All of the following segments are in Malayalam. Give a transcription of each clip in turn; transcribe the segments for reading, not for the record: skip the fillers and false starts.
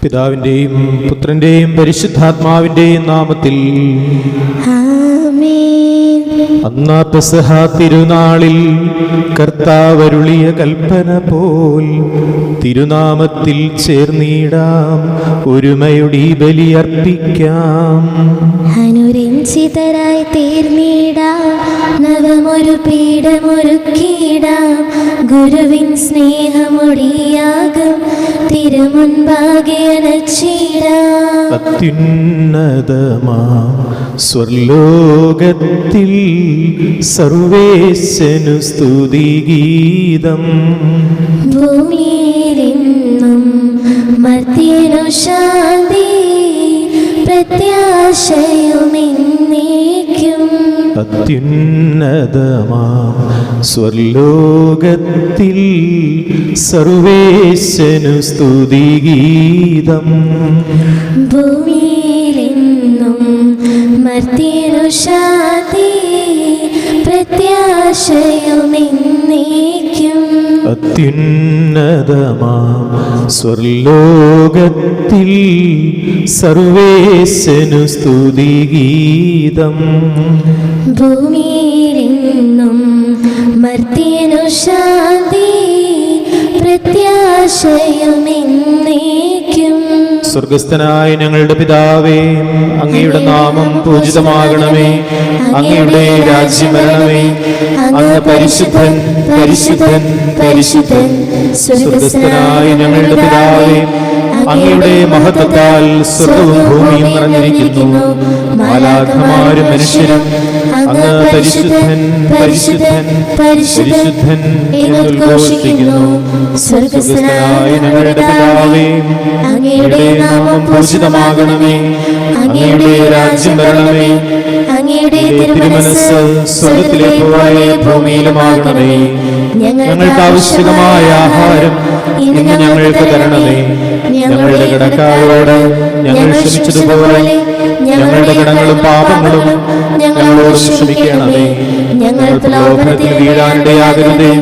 പിതാവിൻ്റെയും പുത്രൻ്റെയും പരിശുദ്ധാത്മാവിൻ്റെയും നാമത്തിൽ അന്നാ പെസഹ തിരുനാളിൽ കർത്താവരുളിയ കൽപ്പന പോൽ തിരുനാമത്തിൽ ചേർന്നിടാം, ഒരുമയുടെ ബലിയർപ്പിക്കാം. അനുരഞ്ജിതരായി തീർന്നിടാം, നവമൊരു പീഠമൊരുക്കിടാം. ഗുരുവിൻ സ്നേഹമൊടിയാകും തിരുമുൻപാകെ അണച്ചിടാം. അത്യുന്നതമാ സ്വർലോകത്തിൽ സർവേശനു സ്തുതിഗീതം. ഭൂമിയിലെന്നും മർത്യനു ശാന്തി, പ്രത്യാശയുമെന്നേക്കും. അത്യുന്നതമാം സ്വർലോകത്തിൽ സർവേശനു സ്തുതിഗീതം. ഭൂമിയിലെന്നും മർത്യനു ശാന്തി, പ്രത്യാശയുമെന്നേക്കും. അത്യുന്നതമാം സ്വർലോകത്തിൽ സർവേശനു സ്തുതിഗീതം. ഭൂമിയിലെന്നും മർത്യനു ശാന്തി, പ്രത്യാശയുമെന്നേക്കും. സ്വർഗസ്ഥനായ ഞങ്ങളുടെ പിതാവേ, അങ്ങയുടെ നാമം പൂജിതമാകണമേ. അങ്ങയുടെ രാജ്യം വരണമേ. അങ്ങ് പരിശുദ്ധൻ പരിശുദ്ധൻ പരിശുദ്ധൻ. സ്വർഗസ്ഥനായ ഞങ്ങളുടെ പിതാവേ, അങ്ങയുടെ മഹത്വത്താൽ സ്വർഗവും ഭൂമിയും നിറഞ്ഞിരിക്കുന്നു. മാലാഖമാരും മനുഷ്യരും അങ്ങ് പരിശുദ്ധൻ പരിശുദ്ധൻ പരിശുദ്ധൻ എന്നുദ്ഘോഷിക്കുന്നു. സ്വർഗസ്ഥനായ ഞങ്ങളുടെ പിതാവേ, അങ്ങയുടെ നാമം പൂജിതമാകണമേ. അങ്ങയുടെ രാജ്യം വരണമേ. അങ്ങയുടെ തിരുമനസ്സ് സ്വർഗത്തിലെ പോലെ ഭൂമിയിലുമാകണമേ. ഞങ്ങൾക്ക് ആവശ്യമായ ആഹാരം ഇന്ന് ഞങ്ങൾക്ക് തരണമേ. ഞങ്ങളുടെ കടക്കാരോട് ഞങ്ങൾ ക്ഷമിച്ചതുപോലെ ഞങ്ങളുടെ കടങ്ങളും പാപങ്ങളും ഞങ്ങളോട് ക്ഷമിക്കണമേ. ഞങ്ങൾ പ്രലോഭനത്തിൽ വീഴാനിടയാകരുതേ,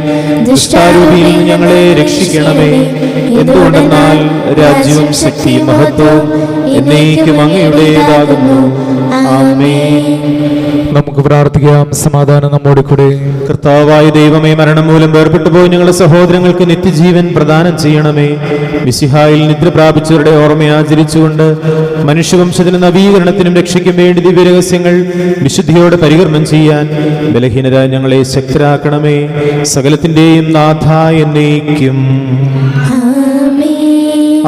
ദുഷ്ടാരൂപിയിൽ ഞങ്ങളെ രക്ഷിക്കണമേ. എന്തുകൊണ്ടെന്നാൽ രാജ്യവും ശക്തിയും മഹത്വവും എന്നേക്കും അങ്ങയുടേതാകുന്നു. ആമേൻ. നമുക്ക് പ്രാർത്ഥിക്കാം. സമാധാനം നമ്മോട് കൂടെ. കർത്താവായ ദൈവമേ, മരണം മൂലം വേർപെട്ടു പോയി ഞങ്ങളുടെ സഹോദരങ്ങൾക്ക് നിത്യജീവൻ പ്രദാനം ചെയ്യണമേ. മിശിഹായിൽ നിദ്ര പ്രാപിച്ചവരുടെ ഓർമ്മ ആചരിച്ചുകൊണ്ട് മനുഷ്യവംശത്തിന് നവീകരണത്തിനും രക്ഷയ്ക്കും വേണ്ടി ദിവ്യരഹസ്യങ്ങൾ വിശുദ്ധിയോടെ പരികർമ്മം ചെയ്യാൻ ബലഹീനരായ ഞങ്ങളെ ശക്തരാക്കണമേ. സകലത്തിന്റെയും നാഥ എന്നേക്കും.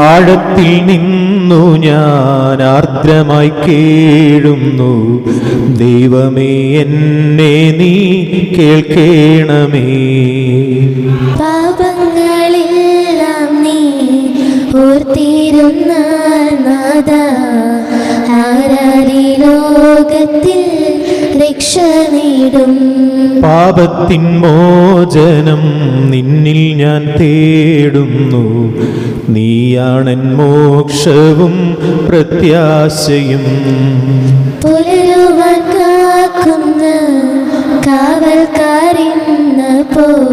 ആഴത്തിൽ നിന്നു ഞാൻ ആർദ്രമായി കേഴുന്നു, ദൈവമേ എന്നെ നീ കേൾക്കേണമേ. പാപങ്ങളെല്ലാം നീ ഓർത്തിരുന്ന നാഥ, ആരാരി ലോകത്തിൽ രക്ഷ നേടും. പാപത്തിൻ മോചനം നിന്നിൽ ഞാൻ തേടുന്നു, നീയാണെൻ മോക്ഷവും പ്രത്യാശയും. പുലരുവാൻ കാക്കുന്ന കാവൽക്കാരെന്ന പോൽ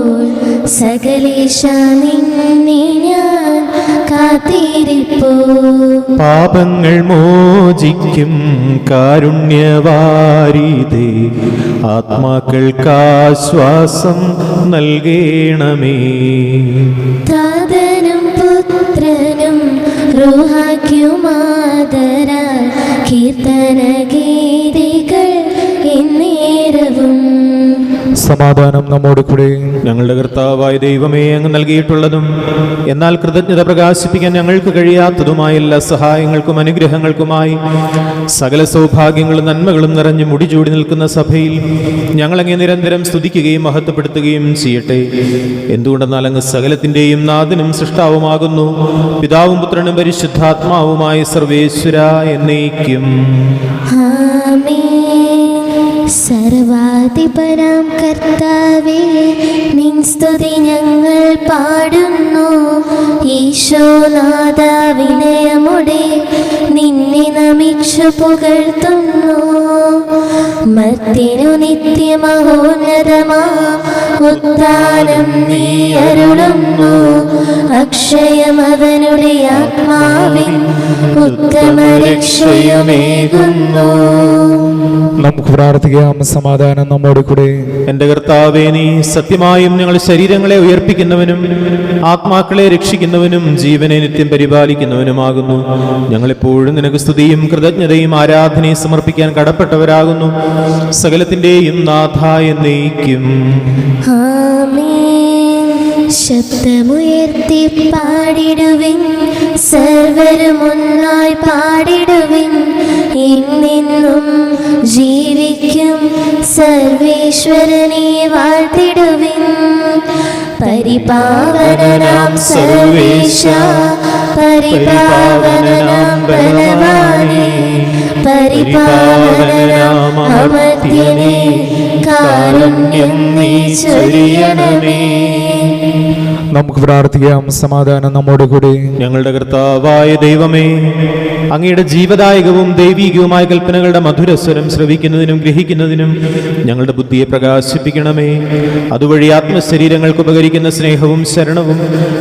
സകലേശ നിന്നെ ഞാൻ കാത്തിരിപ്പോ. പാപങ്ങൾ മോചിക്കും കാരുണ്യവാരിതേ, ആത്മാക്കൾക്കാശ്വാസം നൽകേണമേ. താതനും പുത്രനും റൂഹാക്കുമാതരാൽ കീർത്തന ഗീതികൾ എന്നേരവും. സമാധാനം നമ്മോട് കൂടെ. ഞങ്ങളുടെ കർത്താവായ ദൈവമേ, അങ്ങ് നൽകിയിട്ടുള്ളതും എന്നാൽ കൃതജ്ഞത പ്രകാശിപ്പിക്കാൻ ഞങ്ങൾക്ക് കഴിയാത്തതുമായ എല്ലാ സഹായങ്ങൾക്കും അനുഗ്രഹങ്ങൾക്കുമായി സകല സൗഭാഗ്യങ്ങളും നന്മകളും നിറഞ്ഞു മുടിചൂടി നിൽക്കുന്ന സഭയിൽ ഞങ്ങളങ്ങെ നിരന്തരം സ്തുതിക്കുകയും മഹത്വപ്പെടുത്തുകയും ചെയ്യട്ടെ. എന്തുകൊണ്ടെന്നാൽ അങ്ങ് സകലത്തിൻ്റെയും നാഥനും സൃഷ്ടാവുമാകുന്നു. പിതാവും പുത്രനും പരിശുദ്ധാത്മാവുമായ സർവേശ്വര എന്നേക്കും. സർവാധിപനാം കർത്താവേ, നിൻ സ്തുതി ഞങ്ങൾ പാടുന്നു. ഈശോനാഥ വിനയമുടെ നിന്നെ നമിച്ചു പുകഴ്ത്തുന്നു. മർത്യനു നിത്യമഹോന്നതമാം ഉദ്ധാനം നീ അരുളുന്നു. അക്ഷയമവനുടെ ആത്മാവിൻ നമുക്ക് പ്രാർത്ഥിക്കാം. സമാധാനം നമ്മോട് കൂടെ. എന്റെ കർത്താവേ, നീ സത്യമായും ഞങ്ങളുടെ ശരീരങ്ങളെ ഉയർപ്പിക്കുന്നവനും ആത്മാക്കളെ രക്ഷിക്കുന്നവനും ജീവനെ നിത്യം പരിപാലിക്കുന്നവനുമാകുന്നു. ഞങ്ങളെപ്പോഴും നിനക്ക് സ്തുതിയും കൃതജ്ഞതയും ആരാധനയും സമർപ്പിക്കാൻ കടപ്പെട്ടവരാകുന്നു. സകലത്തിന്റെയും നാഥ എന്നേക്കും. ആമേൻ. ശബ്ദമുയർത്തി പാടിടുവിൻ, സർവരും ഒന്നായി പാടിടുവിൻ. എന്നെന്നും ജീവിക്കും സർവേശ്വരനെ വാഴ്ത്തിടുവിൻ. പരിപാവനനാം സർവേശ, പരിപാവനനാം ബലവാനേ, പരിപാവനനാം അമർത്യനേ, കാരുണ്യം നീ ചൊരിയണമേ. നമുക്ക് പ്രാർത്ഥിക്കാം. സമാധാനം നമ്മോട് കൂടെ. ഞങ്ങളുടെ കർത്താവായ ദൈവമേ, അങ്ങയുടെ ജീവദായകവും ദൈവീകവുമായ കൽപ്പനകളുടെ മധുരസ്വരം ശ്രവിക്കുന്നതിനും ഗ്രഹിക്കുന്നതിനും ഞങ്ങളുടെ ബുദ്ധിയെ പ്രകാശിപ്പിക്കണമേ. അതുവഴി ആത്മശരീരങ്ങൾക്ക് ഉപകരിക്കുന്ന സ്നേഹവും ശരണവും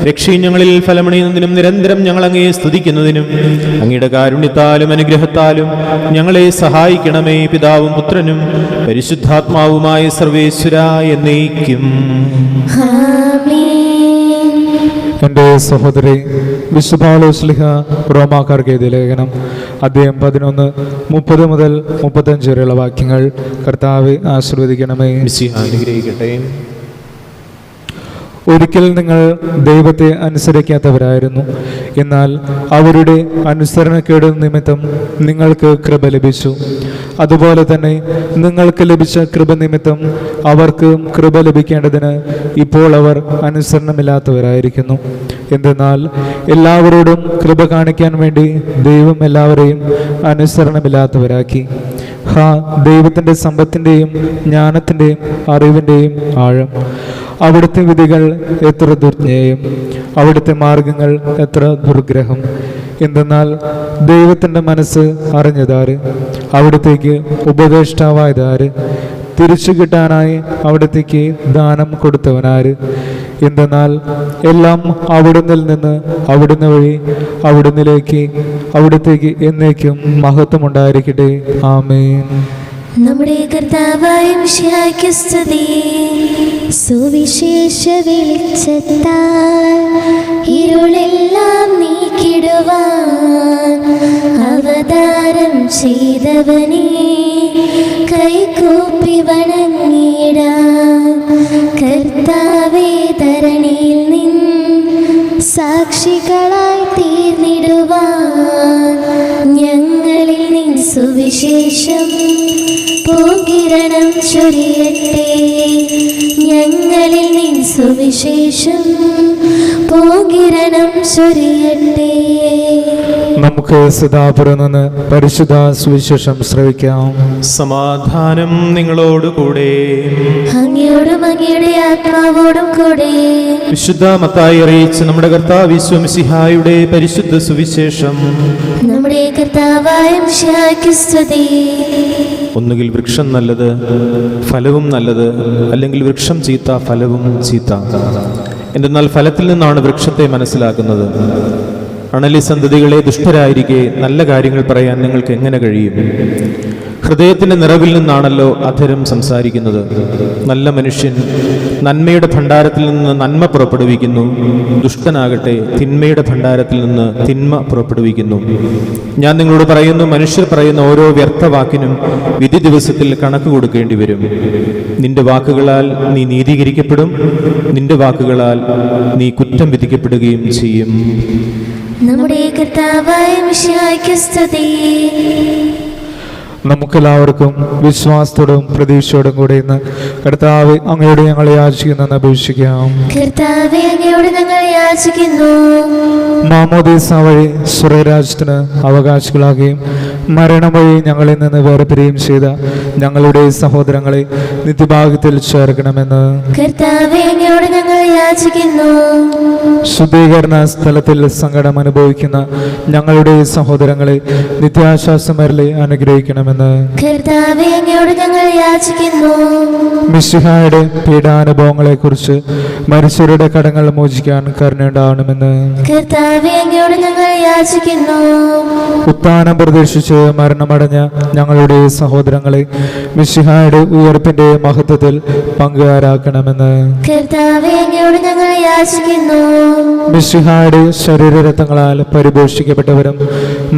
രക്ഷയും ഞങ്ങളിൽ ഫലമണിയുന്നതിനും നിരന്തരം ഞങ്ങൾ അങ്ങയെ സ്തുതിക്കുന്നതിനും അങ്ങയുടെ കാരുണ്യത്താലും അനുഗ്രഹത്താലും ഞങ്ങളെ സഹായിക്കണമേ. പിതാവും പുത്രനും പരിശുദ്ധാത്മാവുമായ സർവേശ്വര എന്നേക്കും. എൻ്റെ സഹോദരി, വിശുദ്ധ പൗലോസ്ലീഹ റോമാക്കാർക്ക് എഴുതിയ ലേഖനം അധ്യായം 11 30 മുതൽ 35 വരെയുള്ള വാക്യങ്ങൾ കർത്താവെ ആശീർവദിക്കണമേ. അനുഗ്രഹിക്കട്ടെ. ഒരിക്കൽ നിങ്ങൾ ദൈവത്തെ അനുസരിക്കാത്തവരായിരുന്നു, എന്നാൽ അവരുടെ അനുസരണക്കേട് നിമിത്തം നിങ്ങൾക്ക് കൃപ ലഭിച്ചു. അതുപോലെ തന്നെ നിങ്ങൾക്ക് ലഭിച്ച കൃപ നിമിത്തം അവർക്ക് കൃപ ലഭിക്കേണ്ടതിന് ഇപ്പോൾ അവർ അനുസരണമില്ലാത്തവരായിരിക്കുന്നു. എന്തെന്നാൽ എല്ലാവരോടും കൃപ കാണിക്കാൻ വേണ്ടി ദൈവം എല്ലാവരെയും അനുസരണമില്ലാത്തവരാക്കി. ദൈവത്തിൻ്റെ സമ്പത്തിൻ്റെയും ജ്ഞാനത്തിൻ്റെയും അറിവിൻ്റെയും ആഴം! അവിടുത്തെ വിധികൾ എത്ര ദുർജ്ഞേയം, അവിടുത്തെ മാർഗങ്ങൾ എത്ര ദുർഗ്രഹം! എന്തെന്നാൽ ദൈവത്തിൻ്റെ മനസ്സ് അറിഞ്ഞതാര്? അവിടത്തേക്ക് ഉപദേഷ്ടാവായതാര്? തിരിച്ചു കിട്ടാനായി അവിടത്തേക്ക് ദാനം കൊടുത്തവനാര്? എന്തെന്നാൽ എല്ലാം അവിടുന്നിൽ നിന്ന്, അവിടുന്ന് വഴി അവിടുന്നിലേക്ക്, അവിടത്തേക്ക് എന്നേക്കും മഹത്വമുണ്ടായിരിക്കട്ടെ. ആമേൻ. നമ്മുടെ കർത്താവായ മിശിഹായ്ക്ക് സ്തുതി. സുവിശേഷ വെളിച്ചത്താൽ ഇരുളെല്ലാം നീക്കിടുവാൻ അവതാരം ചെയ്തവനെ കൈകൂപ്പി വണങ്ങിടാം. കർത്താവേ, ധരണിയിൽ നിൻ സാക്ഷികളായി തീർന്നിടുവാൻ ഞങ്ങളിൽ നിൻ സുവിശേഷം പൂങ്കിരണം ചൊരിയട്ടെ. ഞങ്ങളിൽ നിൻ സുവിശേഷം പൂങ്കിരണം ചൊരിയട്ടെ. നമുക്ക് സദാപുരം നിന്ന് പരിശുദ്ധ സുവിശേഷം ശ്രവിക്കാം. സമാധാനം നിങ്ങളോടുകൂടെ. അങ്ങയോടും അങ്ങയുടെ ആത്മാവോടും കൂടെ. വിശുദ്ധ മത്തായി അറിയിച്ച നമ്മുടെ കർത്താവ് യേശു മിശിഹായുടെ പരിശുദ്ധ സുവിശേഷം. നമ്മുടെ കർത്താവായ മിശിഹായ്ക്ക് സ്തുതി. ഒന്നുകിൽ വൃക്ഷം നല്ലത്, ഫലവും നല്ലത്, അല്ലെങ്കിൽ വൃക്ഷം ചീത്ത, ഫലവും ചീത്ത. എന്തെന്നാൽ ഫലത്തിൽ നിന്നാണ് വൃക്ഷത്തെ മനസ്സിലാക്കുന്നത്. അണലി സന്തതികളെ, ദുഷ്ടരായിരിക്കെ നല്ല കാര്യങ്ങൾ പറയാൻ നിങ്ങൾക്ക് എങ്ങനെ കഴിയും? ഹൃദയത്തിൻ്റെ നിറവിൽ നിന്നാണല്ലോ അധരം സംസാരിക്കുന്നത്. നല്ല മനുഷ്യൻ നന്മയുടെ ഭണ്ഡാരത്തിൽ നിന്ന് നന്മ പുറപ്പെടുവിക്കുന്നു, ദുഷ്ടനാകട്ടെ തിന്മയുടെ ഭണ്ഡാരത്തിൽ നിന്ന് തിന്മ പുറപ്പെടുവിക്കുന്നു. ഞാൻ നിങ്ങളോട് പറയുന്നു, മനുഷ്യർ പറയുന്ന ഓരോ വ്യർത്ഥവാക്കിനും വിധി ദിവസത്തിൽ കണക്ക് കൊടുക്കേണ്ടി വരും. നിന്റെ വാക്കുകളാൽ നീ നീതീകരിക്കപ്പെടും, നിന്റെ വാക്കുകളാൽ നീ കുറ്റം വിധിക്കപ്പെടുകയും ചെയ്യും. നമ്മുടെ കർത്താവായ മിശിഹായ്ക്ക് സ്തുതി. നമുക്കെല്ലാവർക്കും വിശ്വാസത്തോടും പ്രതീക്ഷയോടും കൂടെ ഇന്ന് കർത്താവേ, അങ്ങയോട് ഞങ്ങളെ യാചിക്കുന്നെന്ന് അപേക്ഷിക്കാം. കർത്താവേ, അങ്ങയോട് ഞങ്ങൾ യാചിക്കുന്നു. മാമോദീസ വഴി സ്വർഗ്ഗരാജ്യത്തിന് അവകാശികളാകുകയും മരണം വഴി ഞങ്ങളിൽ നിന്ന് വേർപിരിയും ചെയ്ത ഞങ്ങളുടെ സഹോദരങ്ങളെ നിത്യഭാഗ്യത്തിൽ ചേർക്കണമെന്ന് കർത്താവേ, അങ്ങയോട് ഞങ്ങൾ യാചിക്കുന്നു. ശുദ്ധീകരണ സ്ഥലത്തിൽ സങ്കടം അനുഭവിക്കുന്ന ഞങ്ങളുടെ സഹോദരങ്ങളെ നിത്യാശ്വാസമരളി അനുഗ്രഹിക്കണമെന്ന് കർത്താവേ, അങ്ങയോട് ഞങ്ങൾ യാചിക്കുന്നു. മിശിഹായുടെ പീഡാനുഭവങ്ങളെ കുറിച്ച് മരിച്ചവരുടെ കടങ്ങൾ മോചിക്കാൻ കരുണയുണ്ടാവണമെന്ന് കർത്താവേ, അങ്ങയോട് ഞങ്ങൾ യാചിക്കുന്നു. ഉത്ഥാനം പ്രതീക്ഷിച്ച് മരണമടഞ്ഞ ഞങ്ങളുടെ സഹോദരങ്ങളെ മിശിഹായുടെ ഉയർപ്പിന്റെ മഹത്വത്തിൽ പങ്കുകാരാക്കണമെന്ന് കർത്താവേ അങ്ങയോട് ഞങ്ങൾ യാചിക്കുന്നു. മിശിഹായുടെ ശരീരരത്നങ്ങളാൽ പരിപോഷിക്കപ്പെട്ടവരും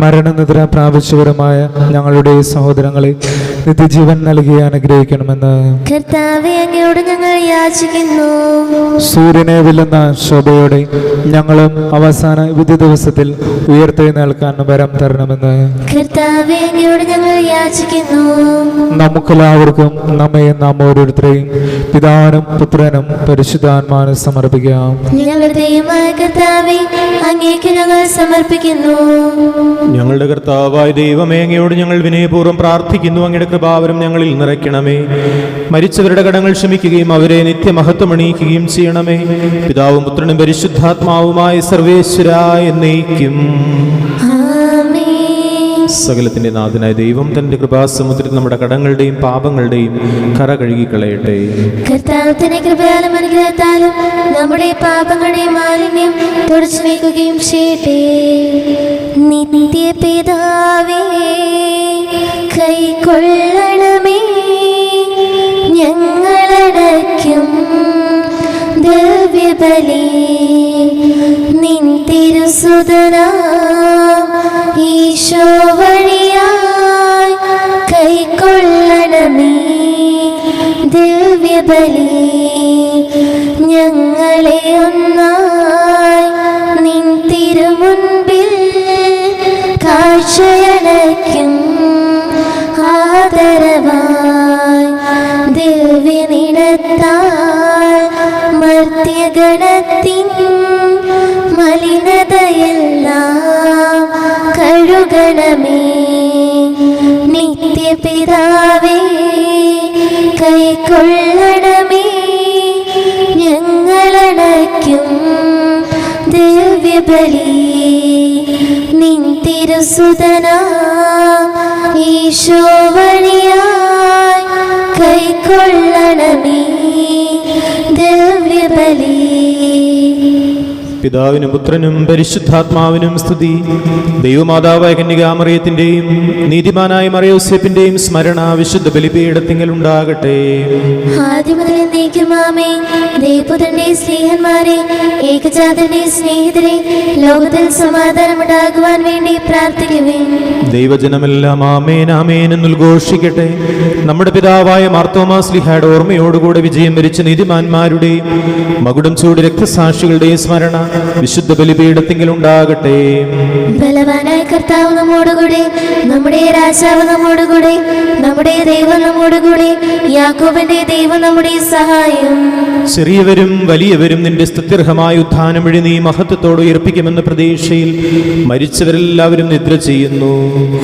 മരണനിദ്ര പ്രാപിച്ചവരുമായ ഞങ്ങളുടെ സഹോദരങ്ങളെ നിത്യജീവൻ നൽകി അനുഗ്രഹിക്കണമെന്ന് കർത്താവേ അങ്ങയോട് ഞങ്ങൾ യാചിക്കുന്നു. സൂര്യനെ വെല്ലുന്ന ശോഭയോടെ ഞങ്ങളും അവസാന വിധി ദിവസത്തിൽ ഉയർത്തെഴുന്നേൽക്കാൻ വരം തരണമെന്ന് കർത്താവേ അങ്ങയോട് ഞങ്ങൾ യാചിക്കുന്നു. നമുക്കെല്ലാവർക്കും നമ്മെ നാം ഓരോരുത്തരെയും പിതാവിനും പുത്രനും പരിശുദ്ധാത്മാവിനും സമർപ്പിക്കാം. ഞങ്ങളുടെ ദൈവമായ കർത്താവേ അങ്ങേക്ക് ഞങ്ങൾ സമർപ്പിക്കുന്നു. ഞങ്ങളുടെ കർത്താവായ ദൈവമേ, അങ്ങയോട് ഞങ്ങൾ വിനയപൂർവ്വം പ്രാർത്ഥിക്കുന്നു. അങ്ങയുടെ കൃപാവരം ഞങ്ങളിൽ നിറയ്ക്കണമേ. മരിച്ചവരുടെ കടങ്ങൾ ക്ഷമിക്കുകയും അവരെ നിത്യമഹത്വം അണിയിക്കുകയും ചെയ്യണമേ. പിതാവും പുത്രനും പരിശുദ്ധാത്മാവുമായ സർവേശ്വരാ എന്നേക്കും. സകലത്തിന്റെ നാഥനായ ദൈവം തന്റെ കൃപാസമുദ്രത്തിൽ നമ്മുടെ കടങ്ങളുടെയും പാപങ്ങളുടെയും കറ കഴുകിക്കളയട്ടെ. കർത്താവിന്റെ കൃപയാലും അനുഗ്രഹത്താലും നമ്മുടെ പാപങ്ങളുടെയും മാലിന്യം തുടച്ചു നീക്കുകയും ചെയ്യട്ടെ. നിത്യപിതാവേ കൈക്കൊള്ളണമേ ഞങ്ങളടയ്ക്കും ദിവ്യബലി. നിൻ തിരുസുതനാം ഈശോ വഴിയായി കൈക്കൊള്ളണമേ ദിവ്യബലി. ഞങ്ങളെ ഒന്നായി നിൻ തിരുമുൻപിൽ കാഴ്ചയണയ്ക്കും ആദരവായി ദിവ്യനിടത്താൽ മർത്യഗണത്തിൻ മലിനതയെല്ലാം കഴുകണമേ. നിത്യപിതാവേ കൈക്കൊള്ളണമേ ഞങ്ങളണയ്ക്കും ദിവ്യബലി. നിൻ തിരുസുതനാം ഈശോ വഴിയായി കൈക്കൊള്ളണമേ ദിവ്യബലി. പിതാവിനും പുത്രനും പരിശുദ്ധാത്മാവിനും സ്തുതി. ദൈവമാതാവായ കന്യകാമറിയത്തിന്റെയും നീതിമാനായ മറിയോസേപ്പിന്റെയും സ്മരണ വിശുദ്ധ ബലിപീഠത്തിങ്കൽ ഉണ്ടാകട്ടെ. ആദ്യം മുതൽ എന്നേക്കും ആമേൻ. ദൈവപുത്രന്റെ സ്നേഹന്മാരെ, ഏകജാതന്റെ സ്നേഹിതരെ, ലോകത്തിൽ സമാധാനമുണ്ടാകുവാൻ വേണ്ടി പ്രാർത്ഥിക്കുവിൻ. ദൈവജനമെല്ലാം ആമേൻ ആമേൻ എന്നുദ്ഘോഷിക്കട്ടെ. നമ്മുടെ പിതാവായ മാർത്തോമാ ശ്ലീഹായുടെ ഓർമ്മയോടുകൂടെ വിജയം വരിച്ച നീതിമാന്മാരുടെയും മകുടം ചൂട് രക്തസാക്ഷികളുടെയും സ്മരണ വിശുദ്ധ ബലിപീഠത്തിങ്കൽ ഉണ്ടാകട്ടെ. ബലവാനായ കർത്താവ് നമ്മോടുകൂടെ, നമ്മുടെ രാജാവ് നമ്മോടുകൂടെ, നമ്മുടെ ദൈവം നമ്മോടുകൂടെ, യാക്കോബിന്റെ ദൈവം നമ്മുടെ സഹായം. ചെറിയവരും വലിയവരും നിന്റെ സ്തുത്യർഹമായ ഉത്ഥാനം വഴി നീ മഹത്വത്തോട് ഉയർപ്പിക്കുമെന്ന പ്രതീക്ഷയിൽ മരിച്ചവരെല്ലാവരും നിദ്ര ചെയ്യുന്നു.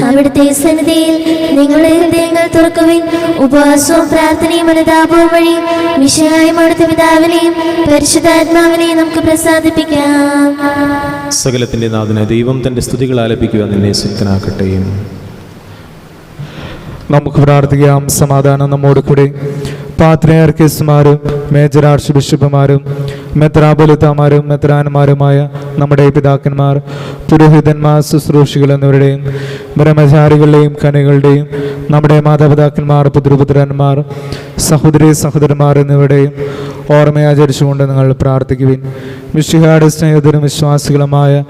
അവിടുത്തെ സന്നിധിയിൽ നിങ്ങളുടെ ഹൃദയങ്ങൾ തുറക്കുവിൻ. ഉപവാസവും പ്രാർത്ഥനയും അനുതാപവും വഴി വിശുദ്ധായ അവിടുത്തെ പിതാവിനെയും പരിശുദ്ധാത്മാവിനെയും നമുക്ക് പ്രസാദിപ്പിക്കാം. സകലത്തിന്റെ നാഥനായ ദൈവം തന്റെ സ്തുതികൾ ആലപിക്കുവാൻ നിന്നെ ശക്തനാക്കട്ടെ. നമുക്ക് പ്രാർത്ഥിക്കാം. സമാധാനം നമ്മോട് കൂടെ. പാത്രിയാർക്കീസുമാരും മേജർ ആർച്ച് ബിഷപ്പുമാരും മെത്രാപൊലിത്തമാരും മെത്രാന്മാരുമായ നമ്മുടെ പിതാക്കന്മാർ, പുരോഹിതന്മാർ, ശുശ്രൂഷികൾ എന്നിവരുടെയും ബ്രഹ്മചാരികളുടെയും കനികളുടെയും നമ്മുടെ മാതാപിതാക്കന്മാർ, പുത്രപുത്രന്മാർ, സഹോദരി സഹോദരന്മാർ എന്നിവരുടെയും ഓർമ്മയാചരിച്ചുകൊണ്ട് നിങ്ങൾ പ്രാർത്ഥിക്കുവിൻ. മിശിഹായുടെ സ്നേഹിതരും വിശ്വാസികളുമായ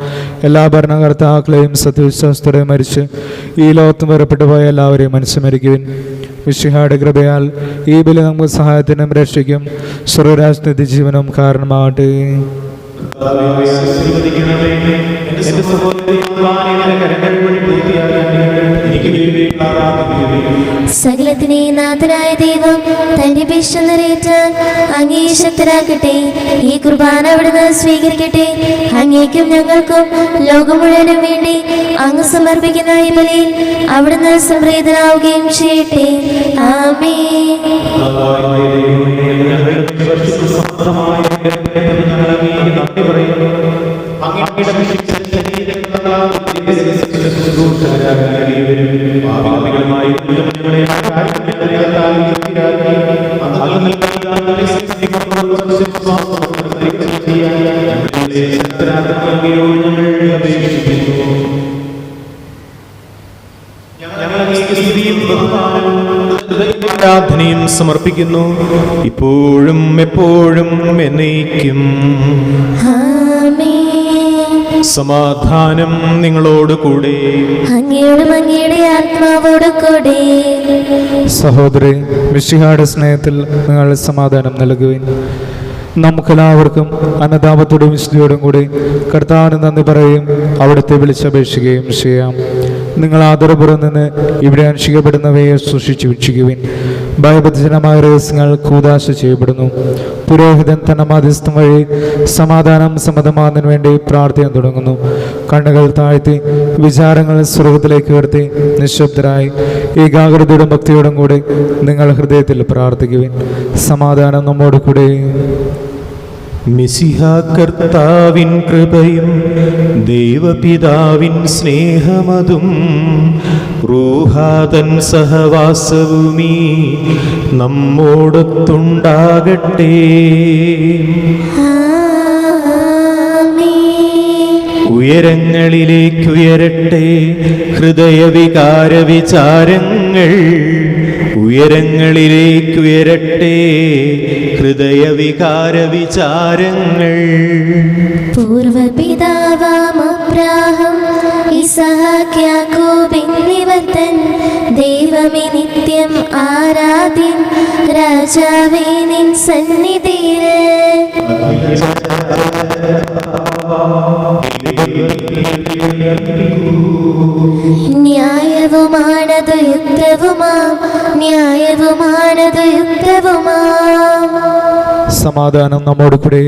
എല്ലാ ഭരണകർത്താക്കളെയും സത്യവിശ്വാസത്തോടെ മരിച്ച് ഈ ലോകത്തും വേർപെട്ടു പോയ എല്ലാവരെയും അനുസ്മരിക്കുവിൻ. മിശിഹായുടെ കൃപയാൽ ഈ ബലി നമുക്ക് സഹായത്തിനും രക്ഷയ്ക്കും സ്വർഗരാജ്യത്തിന്റെ ജീവനും കാരണമാകട്ടെ. സകലത്തിനെയും നാഥനായ ദൈവം തന്റെ ഭീഷണി നിറയേറ്റാൻ അങ്ങേ ശക്തരാക്കട്ടെ. ഈ കുർബാന അവിടുന്ന് സ്വീകരിക്കട്ടെ. അങ്ങേക്കും ഞങ്ങൾക്കും ലോകം മുഴുവനും വേണ്ടി അങ്ങ് സമർപ്പിക്കുന്ന ഈ ബലിയിൽ അവിടുന്ന് സംപ്രീതനാവുകയും ചെയ്യട്ടെ. ആമേൻ. ആരാധനയും സമർപ്പിക്കുന്നു, ഇപ്പോഴും എപ്പോഴും എന്നേക്കും. സമാധാനം നിങ്ങളോട് കൂടെ. അങ്ങയോടും അങ്ങയുടെ ആത്മാവോട് കൂടെ. സഹോദരി, മിശിഹായുടെ സ്നേഹത്തിൽ നിങ്ങൾ സമാധാനം നൽകുവിൻ. നമുക്കെല്ലാവർക്കും അന്നദാപത്തോടും വിശുദ്ധിയോടും കൂടി കർത്താവിന് നന്ദി പറയുകയും അവിടുത്തെ വിളിച്ചപേക്ഷിക്കുകയും ചെയ്യാം. നിങ്ങൾ ആദരപുറം നിന്ന് ഇവിടെ അനുഷ്ഠിക്കപ്പെടുന്നവയെ സൂക്ഷിച്ചു വീക്ഷിക്കുവിൻ. ഭയബദ്ധജനമായ രഹസ്യങ്ങൾ കൂദാശ ചെയ്യപ്പെടുന്നു. പുരോഹിതൻ തന്റെ മധ്യസ്ഥം വഴി സമാധാനം സമ്മതമാകുന്നതിന് വേണ്ടി പ്രാർത്ഥന തുടങ്ങുന്നു. കണ്ണുകൾ താഴ്ത്തി വിചാരങ്ങൾ സ്വർഗത്തിലേക്ക് ഉയർത്തി നിശബ്ദരായി ഏകാഗ്രതയോടും ഭക്തിയോടും കൂടി നിങ്ങൾ ഹൃദയത്തിൽ പ്രാർത്ഥിക്കുവിൻ. സമാധാനം നമ്മോട് കൂടെ. മിശിഹ കർത്താവിൻ കൃപയും ദൈവപിതാവിൻ സ്നേഹമതും റൂഹാതൻ സഹവാസവുമീ നമ്മോടൊത്തുണ്ടാകട്ടെ. ഉയരങ്ങളിലേക്കുയരട്ടെ ഹൃദയവികാര വിചാരങ്ങൾ, ഉയരങ്ങളിലേക്കുയരട്ടെ ഹൃദയവികാര വിചാരങ്ങൾ. പൂർവപിതാവാം അബ്രാഹം ഇസഹാക്ക് യാക്കോബ് എന്നിവർ തൻ ദൈവമേ നിത്യം ആരാധ്യൻ, രാജാവേ നിൻ സന്നിധിയിൽ ന്യായവുമാണതു യുക്തവുമാം, ന്യായവുമാണതു യുക്തവുമാം. സമാധാനം നമ്മോട് കൂടെ.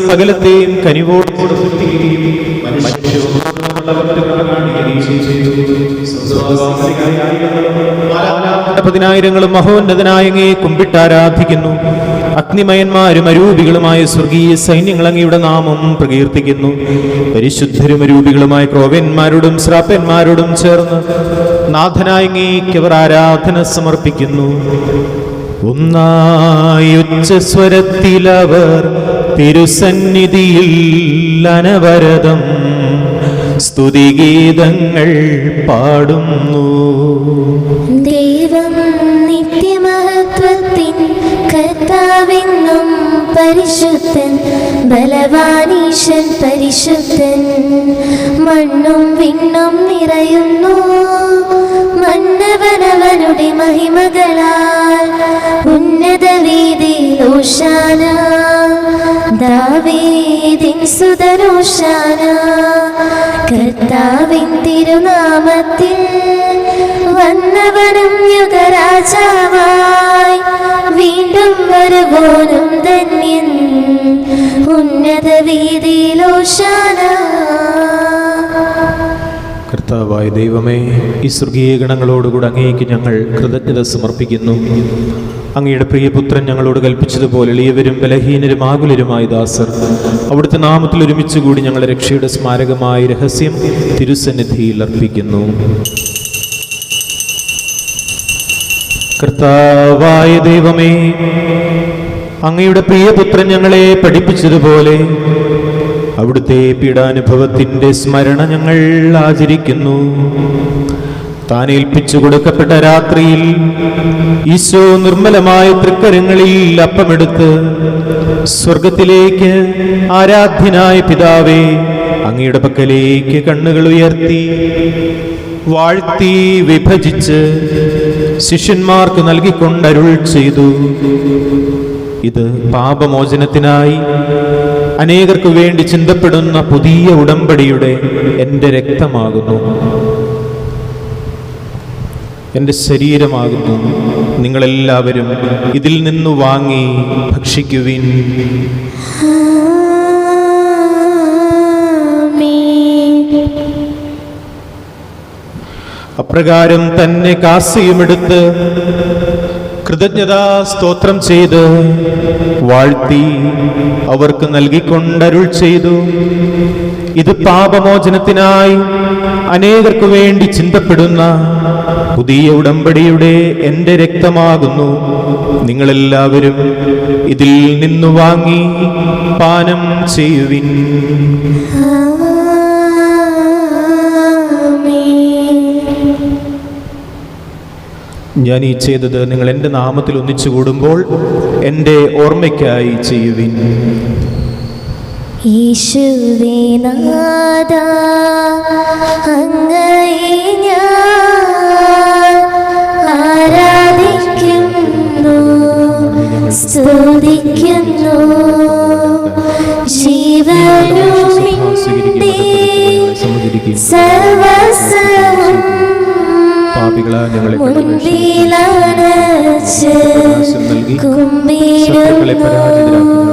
സകലത്തെയും കനിവോട് പതിനായിരങ്ങളും മഹോന്നതനായ അങ്ങയെ കുമ്പിട്ടാരാധിക്കുന്നു. അഗ്നിമയന്മാരും അരൂപികളുമായ സ്വർഗീയ സൈന്യങ്ങൾ അങ്ങയുടെ നാമം പ്രകീർത്തിക്കുന്നു. പരിശുദ്ധരും അരൂപികളുമായ ക്രോവ്യന്മാരോടും ശ്രാപ്പന്മാരോടും ചേർന്ന് നാഥനായ അങ്ങേക്ക് അവർ ആരാധന സമർപ്പിക്കുന്നു. ഒന്നായി ഉച്ചസ്വരത്തിലവർ തിരുസന്നിധിയിൽ അനവരതം സ്തുതിഗീതങ്ങൾ പാടുന്നു. ദൈവം നിത്യമഹത്വത്തിൻ കർത്താവെന്നും പരിശുദ്ധൻ, ബലവാനീശൻ പരിശുദ്ധൻ. മണ്ണും വിണ്ണും നിറയുന്നു മന്നവനവനുടെ മഹിമകളാൽ. ഉന്നത വീതിയിൽ ഓശാന, ദാവീദിൻ സുതനോശാന. കർത്താവിൻ തിരുനാമത്തിൽ വന്നവനും യുഗരാജാവായി, വീണ്ടും വരുവോനും ധന്യൻ. ഉന്നത വീതിയിൽ ഓശാന. കർത്താവായ ദൈവമേ, ഈ സ്വർഗീയ ഗണങ്ങളോടുകൂടി അങ്ങേക്ക് ഞങ്ങൾ കൃതജ്ഞത സമർപ്പിക്കുന്നു. അങ്ങയുടെ പ്രിയപുത്രൻ ഞങ്ങളോട് കൽപ്പിച്ചതുപോലെ എളിയവരും ബലഹീനരും ആകുലരുമായ ദാസർ അവിടുത്തെ നാമത്തിൽ ഒരുമിച്ച് കൂടി ഞങ്ങളുടെ രക്ഷയുടെ സ്മാരകമായ രഹസ്യം തിരുസന്നിധിയിൽ അർപ്പിക്കുന്നു. കർത്താവായ ദൈവമേ, അങ്ങയുടെ പ്രിയപുത്രൻ ഞങ്ങളെ പഠിപ്പിച്ചതുപോലെ അവിടുത്തെ പീഡാനുഭവത്തിൻ്റെ സ്മരണ ഞങ്ങൾ ആചരിക്കുന്നു. താൻ ഏൽപ്പിച്ചു കൊടുക്കപ്പെട്ട രാത്രിയിൽ ഈശോ നിർമ്മലമായ തൃക്കരങ്ങളിൽ അപ്പമെടുത്ത് സ്വർഗത്തിലേക്ക് ആരാധ്യനായ പിതാവേ അങ്ങയുടെ പക്കലേക്ക് കണ്ണുകൾ ഉയർത്തി വാഴ്ത്തി വിഭജിച്ച് ശിഷ്യന്മാർക്ക് നൽകിക്കൊണ്ടരുൾ ചെയ്തു. ഇത് പാപമോചനത്തിനായി അനേകർക്ക് വേണ്ടി ചിന്തപ്പെടുന്ന പുതിയ ഉടമ്പടിയുടെ എൻ്റെ രക്തമാകുന്നു, എൻ്റെ ശരീരമാകുന്നു. നിങ്ങളെല്ലാവരും ഇതിൽ നിന്ന് വാങ്ങി ഭക്ഷിക്കുവിൻ. അപ്രകാരം തന്നെ കാസയുമെടുത്ത് കൃതജ്ഞതാ സ്തോത്രം ചെയ്ത് വാഴ്ത്തി അവർക്ക് നൽകിക്കൊണ്ടരുൾ ചെയ്തു. ഇത് പാപമോചനത്തിനായി അനേകർക്കു വേണ്ടി ചിന്തപ്പെടുന്ന പുതിയ ഉടമ്പടിയുടെ എൻ്റെ രക്തമാകുന്നു. നിങ്ങളെല്ലാവരും ഇതിൽ നിന്നു വാങ്ങി പാനം ചെയ്യുവിൻ. ഞാൻ ഈ ചെയ്തത് നിങ്ങൾ എൻ്റെ നാമത്തിൽ ഒന്നിച്ചു കൂടുമ്പോൾ എൻ്റെ ഓർമ്മയ്ക്കായി ചെയ്യുവിൻ. യേശുവേ നാഥാ, അങ്ങയെ ഞാൻ ആരാധിക്കുന്നു, സ്തുതിക്കുന്നു. ജീവനും സർവസ്വവും പാപികളായ ഞങ്ങളെ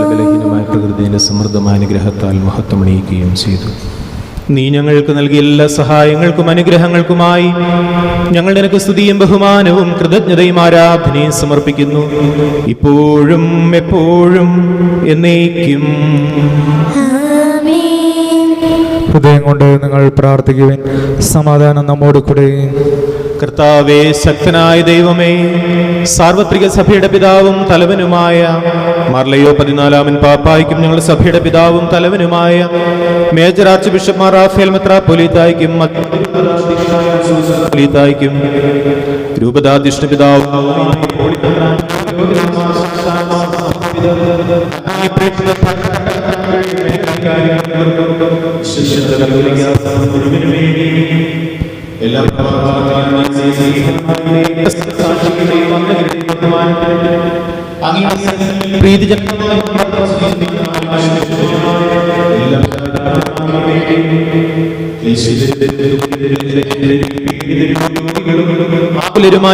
ബലഹീനമായ പ്രകൃതിയുടെ സമൃദ്ധമായ അനുഗ്രഹത്താൽ മഹത്വമണിയിക്കുകയും ചെയ്തു. നീ ഞങ്ങൾക്ക് നൽകിയ എല്ലാ സഹായങ്ങൾക്കും അനുഗ്രഹങ്ങൾക്കുമായി ഞങ്ങൾ നിനക്ക് സ്തുതിയും ബഹുമാനവും കൃതജ്ഞതയും ആരാധനയും സമർപ്പിക്കുന്നു, ഇപ്പോഴും എപ്പോഴും എന്നേക്കും. ഹൃദയം കൊണ്ട് നിങ്ങൾ പ്രാർത്ഥിക്കുവിൻ. സമാധാനം നമ്മോട് കൂടെ. കർത്താവേ, ശക്തനായ ദൈവമേ, സാർവത്രിക സഭയുടെ പിതാവും തലവനുമായ മാർലയോ 14 പാപ്പായ്ക്കും ഞങ്ങളുടെ സഭയുടെ പിതാവും തലവനുമായ major archbishop Mar Raphael മെത്രാപ്പൊലീത്തായ്ക്കും രൂപതാധിഷ്ഠ പിതാവും എല്ലാ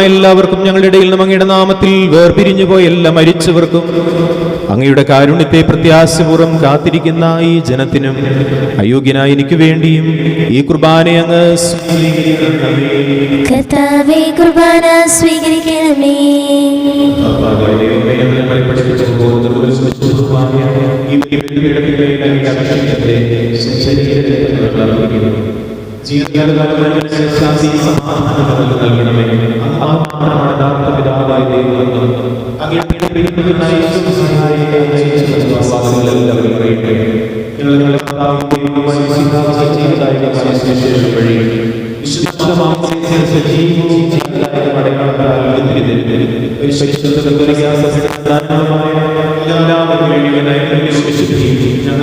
എല്ലാവർക്കും ഞങ്ങളുടെ ഇടയിൽ നിന്നും അങ്ങയുടെ നാമത്തിൽ വേർപിരിഞ്ഞു പോയ എല്ലാ മരിച്ചവർക്കും അങ്ങയുടെ കാരുണ്യത്തെ പ്രത്യാശപൂർവ്വം കാത്തിരിക്കുന്ന ഈ ജനത്തിനും അയോഗ്യനായ എനിക്ക് വേണ്ടിയും ഈ കുർബാന അങ്ങ് കർത്താവേ, കുർബാന സ്വീകരിക്കണമേ.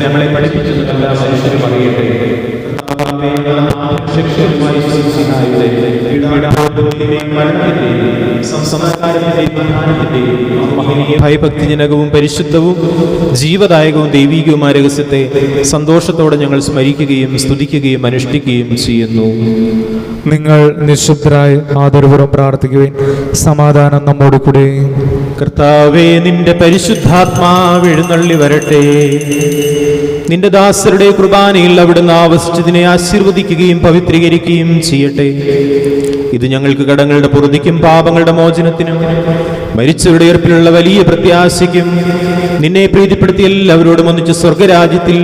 ഞങ്ങളെ പഠിപ്പിച്ചതെല്ലാം മനുഷ്യർ പറയട്ടെ. ഭയഭക്തിജനകവും പരിശുദ്ധവും ജീവദായകവും ദൈവീകവുമായ രഹസ്യത്തെ സന്തോഷത്തോടെ ഞങ്ങൾ സ്മരിക്കുകയും സ്തുതിക്കുകയും അനുഷ്ഠിക്കുകയും ചെയ്യുന്നു. നിങ്ങൾ നിശബ്ദരായി ആദരപൂർവ്വം പ്രാർത്ഥിക്കുവിൻ. സമാധാനം നമ്മോട് കൂടെ. കർത്താവേ, നിന്റെ പരിശുദ്ധാത്മാവ് എഴുന്നള്ളി വരട്ടെ. നിന്റെ ദാസരുടെ കുർബാനയിൽ അവിടുന്ന് ആവസിച്ചതിനെ ആശീർവദിക്കുകയും പവിത്രീകരിക്കുകയും ചെയ്യട്ടെ. ഇത് ഞങ്ങൾക്ക് കടങ്ങളുടെ പൊറുതിക്കും പാപങ്ങളുടെ മോചനത്തിനും മരിച്ചവരുടെ ഉയർപ്പിലുള്ള വലിയ പ്രത്യാശയ്ക്കും നിന്നെ പ്രീതിപ്പെടുത്തി എല്ലാവരോടും ഒന്നിച്ച് സ്വർഗരാജ്യത്തിൽ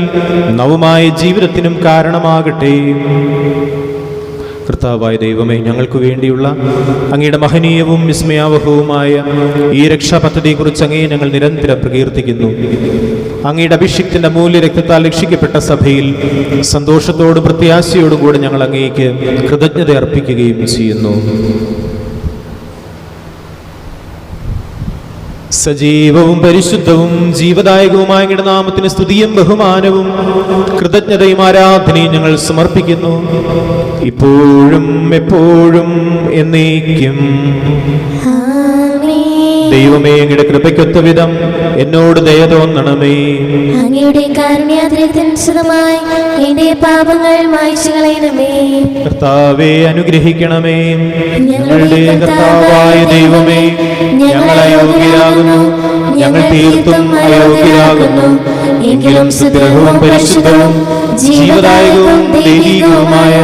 നവമായ ജീവിതത്തിനും കാരണമാകട്ടെ. കർത്താവായ ദൈവമേ, ഞങ്ങൾക്ക് വേണ്ടിയുള്ള അങ്ങയുടെ മഹനീയവും വിസ്മയാവഹവുമായ ഈ രക്ഷാപദ്ധതിയെക്കുറിച്ച് അങ്ങയെ ഞങ്ങൾ നിരന്തരം പ്രകീർത്തിക്കുന്നു. അങ്ങയുടെ അഭിഷിക്തന്റെ മൂല്യ രക്തത്താൽ രക്ഷിക്കപ്പെട്ട സഭയിൽ സന്തോഷത്തോടും പ്രത്യാശയോടും കൂടെ ഞങ്ങൾ അങ്ങേക്ക് കൃതജ്ഞത അർപ്പിക്കുകയും ചെയ്യുന്നു. സജീവവും പരിശുദ്ധവും ജീവദായകവുമായ അങ്ങയുടെ നാമത്തിന് സ്തുതിയും ബഹുമാനവും കൃതജ്ഞതയും ആരാധനയും ഞങ്ങൾ സമർപ്പിക്കുന്നു, ഇപ്പോഴും എപ്പോഴും എന്നേക്കും. ദൈവമേ, അങ്ങയുടെ കൃപയ്ക്കൊത്ത വിധം എന്നോട് ദയ തോന്നണമേ. അങ്ങയുടെ കാരുണ്യാതിരക്തനുസൃതമായി എന്റെ പാപങ്ങൾ മായ്ച്ചു കളയണമേ. കർത്താവേ, അനുഗ്രഹിക്കണമേ. ഞങ്ങളുടെ കർത്താവായ ദൈവമേ, ഞങ്ങൾ അയോഗ്യരാകുന്നു, ഞങ്ങൾ തീർത്തും അയോഗ്യരാകുന്നു. എങ്കിലും സുഗ്രഹവും പരിശുദ്ധവും ജീവദായകവും ദൈവികവുമായ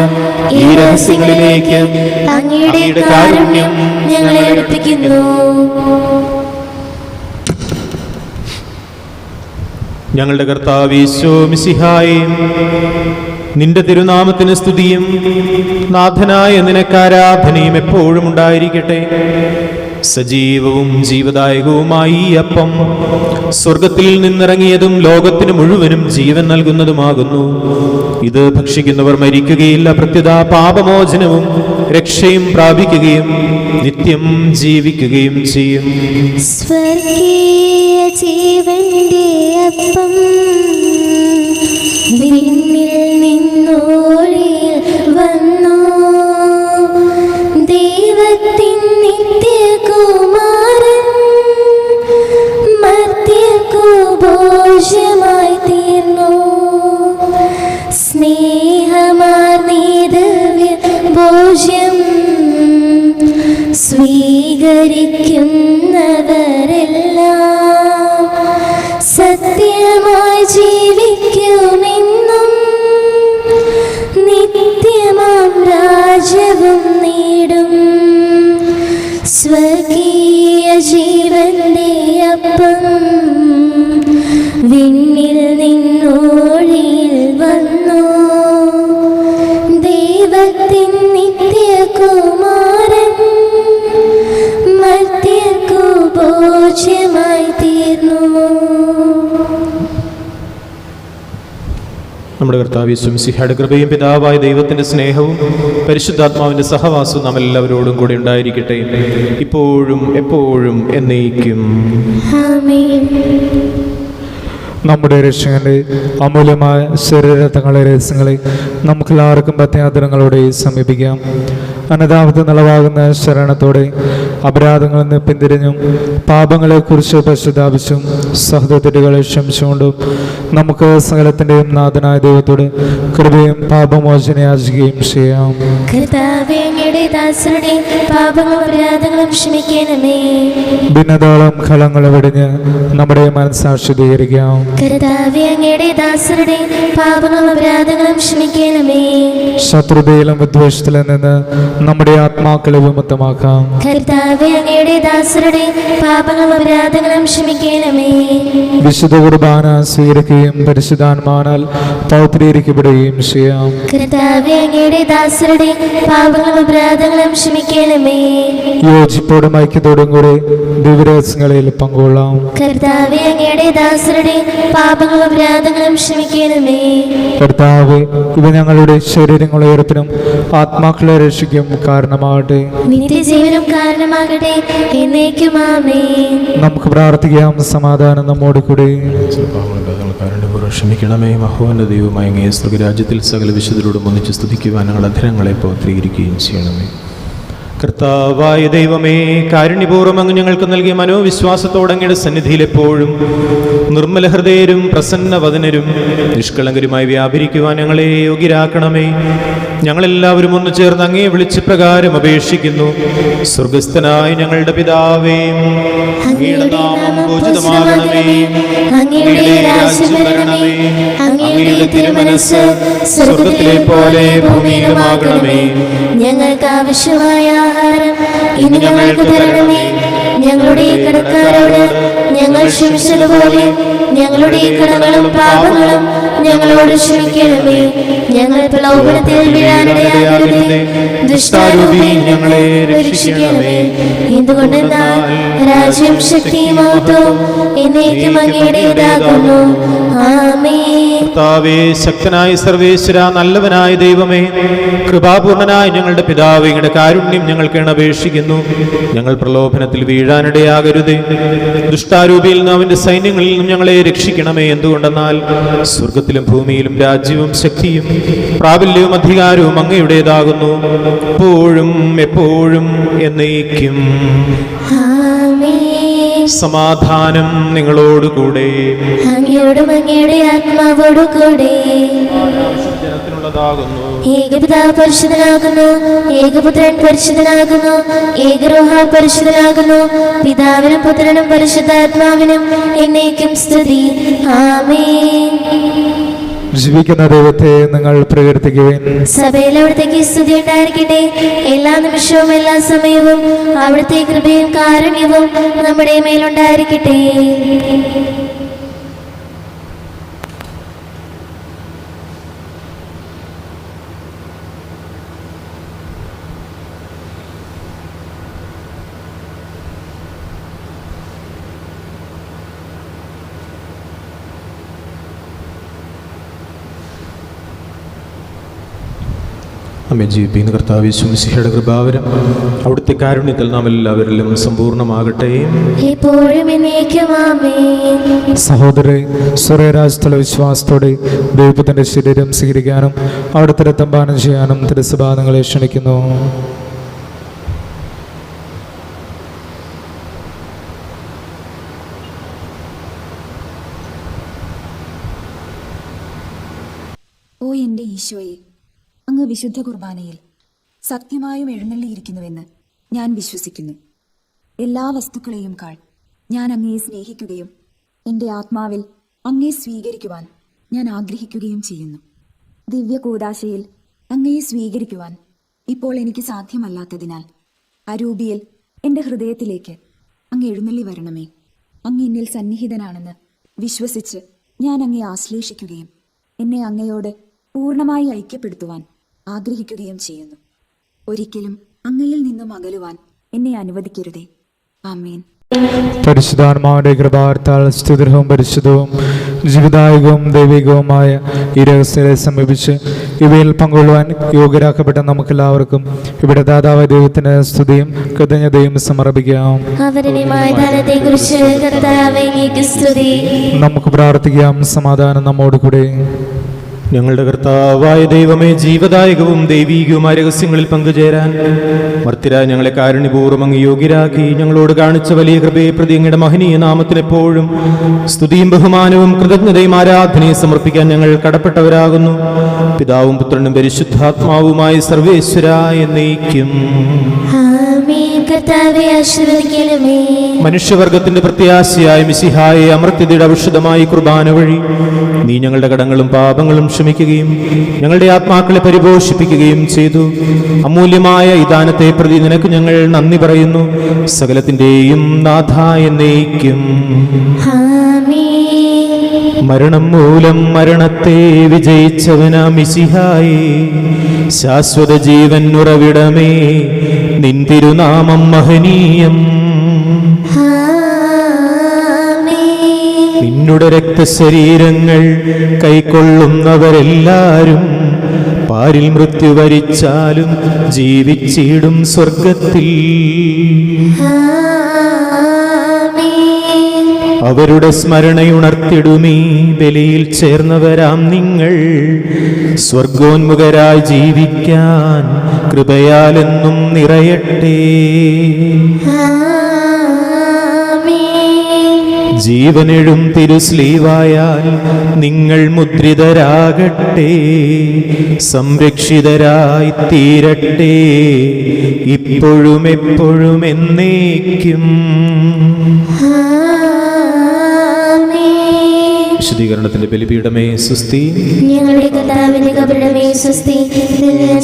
ഈ രഹസ്യങ്ങളിലേക്ക് അങ്ങയുടെ കാരുണ്യം ഞങ്ങളെ അടുപ്പിക്കുന്നു. ഞങ്ങളുടെ കർത്താവ് ഈശോ മിശിഹായേ, നിന്റെ തിരുനാമത്തിന് സ്തുതിയും നാഥനായ നിനക്കാരാധനയും എപ്പോഴും ഉണ്ടായിരിക്കട്ടെ. സജീവവും ജീവദായകവുമായി ഈ അപ്പം സ്വർഗത്തിൽ നിന്നിറങ്ങിയതും ലോകത്തിന് മുഴുവനും ജീവൻ നൽകുന്നതുമാകുന്നു. ഇത് ഭക്ഷിക്കുന്നവർ മരിക്കുകയില്ല, പ്രത്യുത പാപമോചനവും രക്ഷയും പ്രാപിക്കുകയും നിത്യം ജീവിക്കുകയും ചെയ്യും. സ്വർഗീയ ജീവന്റെ അപ്പം വിണ്ണിൽ നിന്നോളിൽ വന്നു, ദൈവത്തിൻ നിത്യകുമാരൻ മർത്യർക്കു ഭോജ്യമായി തീർന്നു. സ്നേഹമാർന്നീ ഭോജ്യം സ്വീകരിക്കുന്നവരെല്ലാം സത്യമായി ജീവിക്കുമെന്നും നിത്യമാം രാജ്യവും നേടും. സ്വർഗീയ ജീവന്റെ അപ്പം വിണ്ണിൽ നിന്നോളിൽ വന്നു, ദൈവത്തിൻ നിത്യകുമാരൻ മർത്യർക്കു ഭോജ്യമായി തീർന്നു. നമ്മുടെ കർത്താവ് യേശു മിശിഹായുടെ കൃപയും പിതാവായ ദൈവത്തിന്റെ സ്നേഹവും പരിശുദ്ധാത്മാവിന്റെ സഹവാസവും നാം എല്ലാവരോടും കൂടി ഉണ്ടായിരിക്കട്ടെ, ഇപ്പോഴും എപ്പോഴും എന്നേക്കും. ആമേൻ. നമ്മുടെ രക്ഷകന്റെ അമൂല്യമായ ശരീരത്തങ്ങളെ രഹസ്യങ്ങളെ നമുക്കെല്ലാവർക്കും ഭക്തിയാദരങ്ങളോടെ സമീപിക്കാം. അനതാപത്ത് നിലവാകുന്ന ശരണത്തോടെ അപരാധങ്ങളിൽ നിന്ന് പിന്തിരിഞ്ഞും പാപങ്ങളെക്കുറിച്ച് പശ്ചാത്താപിച്ചും സഹോദരങ്ങളെ ക്ഷമിച്ചുകൊണ്ടും നമുക്ക് സകലത്തിൻ്റെയും നാഥനായ ദൈവത്തോട് കൃപയും പാപമോചന യാചിക്കുകയും ചെയ്യാം. കർത്താവേ, അങ്ങയുടെ ദാസരുടെ പാപങ്ങളും അപരാധങ്ങളും ക്ഷമിക്കണമേ. ഭിന്നതകളും കളങ്ങളും വെടിഞ്ഞ് നമ്മുടെ മനസ്സാക്ഷി സ്വീകരിക്കാം. കർത്താവേ, അങ്ങയുടെ ദാസരുടെ പാപങ്ങളും അപരാധങ്ങളും ക്ഷമിക്കണമേ. ശത്രുതയിലും വിദ്വേഷത്തിലും നിന്ന് നമ്മുടെ ആത്മാക്കളെ വിമുക്തമാക്കാം. കർത്താവേ, അങ്ങയുടെ ദാസരുടെ പാപങ്ങളും അപരാധങ്ങളും ക്ഷമിക്കണമേ. വിശുദ്ധ കുർബാന സ്വീകരിക്കുകയും പരിശുദ്ധാത്മാവിനാൽ പൗത്രീകരിക്കപ്പെടുകയും ചെയ്യാം. കർത്താവേ, അങ്ങയുടെ ദാസരുടെ പാപങ്ങളും അപരാധങ്ങളും ക്ഷമിക്കണമേ. യോജിപ്പോടും ഐക്യത്തോടും കൂടി ദിവ്യരഹസ്യങ്ങളിൽ പങ്കുകൊള്ളാം. കർത്താവേ, അങ്ങയുടെ ദാസരുടെ പാപങ്ങളും അപരാധങ്ങളും ക്ഷമിക്കണമേ. കർത്താവേ, ഇവ ഞങ്ങളുടെ ശരീരങ്ങളെ ഉയർപ്പിനും ആത്മാക്കളെ രക്ഷിക്കും കാരണമാകട്ടെ. നിത്യജീവനും കാരണമാകട്ടെ, എന്നേക്കും ആമേൻ. നമുക്ക് പ്രാർത്ഥിക്കാം. സമാധാനം നമ്മോട് കൂടി. ക്ഷമിക്കണമേ. മഹോന്നത ദൈവമായ അങ്ങയെ സ്വർഗരാജ്യത്തിൽ സകല വിശുദ്ധരോടും ഒന്നിച്ച് സ്തുതിക്കുവാൻ ഞങ്ങൾ അധരങ്ങളെ പൗത്രീകരിക്കുകയും ചെയ്യണമേ. കർത്താവായ ദൈവമേ, കാരുണ്യപൂർവ്വം അങ്ങ് ഞങ്ങൾക്ക് നൽകിയ മനോവിശ്വാസത്തോടെ അങ്ങയുടെ സന്നിധിയിൽ എപ്പോഴും നിർമ്മല ഹൃദയരും പ്രസന്നവദനരും നിഷ്കളങ്കരുമായി വ്യാപരിക്കുവാൻ ഞങ്ങളെ യോഗ്യരാക്കണമേ. ഞങ്ങളെല്ലാവരും ഒന്ന് ചേർന്ന് അങ്ങയെ വിളിച്ച് പ്രകാരം അപേക്ഷിക്കുന്നു. സ്വർഗസ്ഥനായ ഞങ്ങളുടെ പിതാവേ, അങ്ങയുടെ നാമം പൂജിതമാകണമേ, അങ്ങയുടെ രാജ്യം വരണമേ, അങ്ങയുടെ തിരുമനസ്സ് സ്വർഗത്തിലെ പോലെ ഭൂമിയിലുമാകണമേ. ഞങ്ങൾക്ക് ആവശ്യമായ ആഹാരം ഇന്ന് ഞങ്ങൾക്ക് തരണമേ. ഞങ്ങളുടെ കടക്കാരോട് ഞങ്ങൾ ക്ഷമിച്ചതുപോലെ ഞങ്ങളുടെ കടങ്ങളും പാപങ്ങളും ഞങ്ങളോട് ക്ഷമിക്കണമേ. ഞങ്ങൾ പ്രലോഭനത്തിൽ വീഴാനിടയാകരുതേ, ദുഷ്ടാരൂപിയിൽ ഞങ്ങളെ രക്ഷിക്കണമേ. എന്തുകൊണ്ടെന്നാൽ രാജ്യം ശക്തിയും മഹത്വവും എന്നേക്കും അങ്ങയുടേതാകുന്നു. ആമേൻ. കർത്താവേ, ശക്തനായ സർവേശ്വര, നല്ലവനായ ദൈവമേ, കൃപാപൂർണനായ ഞങ്ങളുടെ പിതാവേ, അങ്ങയുടെ കാരുണ്യം ഞങ്ങൾക്ക് അപേക്ഷിക്കുന്നു. ഞങ്ങൾ പ്രലോഭനത്തിൽ വീഴാനിടയാകരുതേ, ദുഷ്ടാരൂപിയിൽ നിന്നും അവന്റെ സൈന്യങ്ങളിൽ നിന്നും ഞങ്ങളെ രക്ഷിക്കണമേ. എന്തുകൊണ്ടെന്നാൽ സ്വർഗത്തിലും ഭൂമിയിലും രാജ്യവും ശക്തിയും പ്രാബല്യവും അധികാരവും അങ്ങയുടേതാകുന്നു, എപ്പോഴും എപ്പോഴും എന്നേക്കും. സമാധാനം നിങ്ങളോടുകൂടെ. അങ്ങയോടും അങ്ങയുടെ ആത്മാവോടും കൂടെ. ഏകപിതാവ് പരിശുദ്ധനാകുന്നു, ഏകപുത്രൻ പരിശുദ്ധനാകുന്നു, ഏകരൂഹ പരിശുദ്ധനാകുന്നു. പിതാവിനും പുത്രനും പരിശുദ്ധാത്മാവിനും എന്നേക്കും സ്തുതി. ആമേൻ. ജീവിക്കുന്ന ദൈവത്തെ നിങ്ങൾ പ്രകീർത്തിക്കുവിൻ. സഭയിൽ അവിടുത്തേക്ക് സ്തുതി ഉണ്ടായിരിക്കട്ടെ. എല്ലാ നിമിഷവും എല്ലാ സമയവും അവിടുത്തെ കൃപയും കാരുണ്യവും നമ്മുടെ മേലുണ്ടായിരിക്കട്ടെ. നമ്മെ ജീവിപ്പിക്കുന്ന കർത്താവ് യേശു മിശിഹായുടെ കൃപാവരം അവിടുത്തെ കാരുണ്യത്തിൽ നാം എല്ലാവരിലും സമ്പൂർണ്ണമാകട്ടെ. ഇപ്പോഴും എന്നേക്കും ആമേൻ. സഹോദരരെ, സ്വർഗരാജ്യത്തുള്ള വിശ്വാസത്തോടെ ദൈവത്തിന്റെ ശരീരം സ്വീകരിക്കാനും അവിടുത്തെ രക്തം പാനം ചെയ്യാനും തിരുസഭ നിങ്ങളെ ക്ഷണിക്കുന്നു. ഓ എൻ്റെ ഈശോയെ, അങ്ങ് വിശുദ്ധ കുർബാനയിൽ സത്യമായും എഴുന്നള്ളിയിരിക്കുന്നുവെന്ന് ഞാൻ വിശ്വസിക്കുന്നു. എല്ലാ വസ്തുക്കളെയും കാൾ ഞാൻ അങ്ങയെ സ്നേഹിക്കുകയും എൻ്റെ ആത്മാവിൽ അങ്ങയെ സ്വീകരിക്കുവാൻ ഞാൻ ആഗ്രഹിക്കുകയും ചെയ്യുന്നു. ദിവ്യ കൂദാശയിൽ അങ്ങയെ സ്വീകരിക്കുവാൻ ഇപ്പോൾ എനിക്ക് സാധ്യമല്ലാത്തതിനാൽ അരൂപിയിൽ എൻ്റെ ഹൃദയത്തിലേക്ക് അങ്ങ് എഴുന്നള്ളി വരണമേ. അങ്ങ് എന്നിൽ സന്നിഹിതനാണെന്ന് വിശ്വസിച്ച് ഞാൻ അങ്ങയെ ആശ്ലേഷിക്കുകയും എന്നെ അങ്ങയോട് പൂർണ്ണമായി ഐക്യപ്പെടുത്തുവാൻ ആഗ്രഹിക്കുകയും ചെയ്യുന്നു. ഒരിക്കലും അങ്ങയിൽ നിന്നും അകലുവാൻ എന്നെ അനുവദിക്കരുതേ. ആമേൻ. പരിശുദ്ധാത്മാവിന്റെ കൃപാർത്താൽ സ്തുതിർഹവും പരിശുദ്ധവും ജീവിതായകവും ദൈവികവുമായ ഈ രഹസ്യത്തെ സമീപിച്ച് ഇവയിൽ പങ്കുകൊള്ളുവാൻ യോഗ്യരാക്കപ്പെട്ട നമുക്കെല്ലാവർക്കും ഇവിടെ ദാതാവായ ദൈവത്തിന് സ്തുതിയും കൃതജ്ഞതയും സമർപ്പിക്കാം. നമുക്ക് പ്രാർത്ഥിക്കാം. സമാധാനം നമ്മോട് കൂടെ. ഞങ്ങളുടെ കർത്താവായ ദൈവമേ, ജീവദായകവും ദൈവീകവുമായ രഹസ്യങ്ങളിൽ പങ്കുചേരാൻ മർത്യരായ ഞങ്ങളെ കാരുണ്യപൂർവ്വം അങ്ങ് യോഗ്യരാക്കി ഞങ്ങളോട് കാണിച്ച വലിയ കൃപയെ പ്രതി അങ്ങയുടെ മഹനീയ നാമത്തിന് എപ്പോഴും സ്തുതിയും ബഹുമാനവും കൃതജ്ഞതയും ആരാധനയും സമർപ്പിക്കാൻ ഞങ്ങൾ കടപ്പെട്ടവരാകുന്നു. പിതാവും പുത്രനും പരിശുദ്ധാത്മാവുമായി സർവേശ്വര എന്നേക്കും. മനുഷ്യവർഗത്തിന്റെ പ്രത്യാശയായ മിശിഹായെ അമർത്യതയുടെ ഔഷധമായി കുർബാന വഴി നീ ഞങ്ങളുടെ കടങ്ങളും പാപങ്ങളും ക്ഷമിക്കുകയും ഞങ്ങളുടെ ആത്മാക്കളെ പരിപോഷിപ്പിക്കുകയും ചെയ്തു. അമൂല്യമായ ഈ ദാനത്തെ പ്രതി നിനക്ക് ഞങ്ങൾ നന്ദി പറയുന്നു. സകലത്തിന്റെയും നാഥ എന്നേക്കും. മരണം മൂലം മരണത്തെ വിജയിച്ചവന മിശിഹായേ, ശാശ്വത ജീവൻ ഉറവിടമേ, നിൻ തിരുനാമം മഹനീയം. നിന്നുടെ രക്തശരീരങ്ങൾ കൈക്കൊള്ളുന്നവരെല്ലാരും പാരിൽ മൃത്യു വരിച്ചാലും ജീവിച്ചിടും സ്വർഗത്തിൽ. അവരുടെ സ്മരണയുണർത്തിടുമീ ബലിയിൽ ചേർന്നവരാം നിങ്ങൾ സ്വർഗോന്മുഖരായി ജീവിക്കാൻ കൃപയാലെന്നും നിറയട്ടെ. ജീവനെഴും തിരുസ്ലീവായാൽ നിങ്ങൾ മുദ്രിതരാകട്ടെ, സംരക്ഷിതരായി തീരട്ടെ, ഇപ്പോഴും എപ്പോഴും എന്നേക്കും. വിശുദ്ധീകരണത്തിന്റെ ബലിപീഠമേ സുസ്തി. ഞങ്ങളുടെ കർത്താവിന്റെ കബറിടമേ സുസ്തി.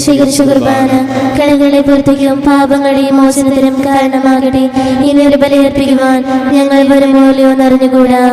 സ്വീകരിച്ച കുർബാന കടങ്ങളെ പൂർത്തിക്കും പാപങ്ങളെയും മോചനത്തിനും കാരണമാകട്ടെ. ഇനി ഒരു ബലിയർപ്പിക്കുവാൻ ഞങ്ങൾ വരുമോലെയോ എന്നറിഞ്ഞുകൂടാ.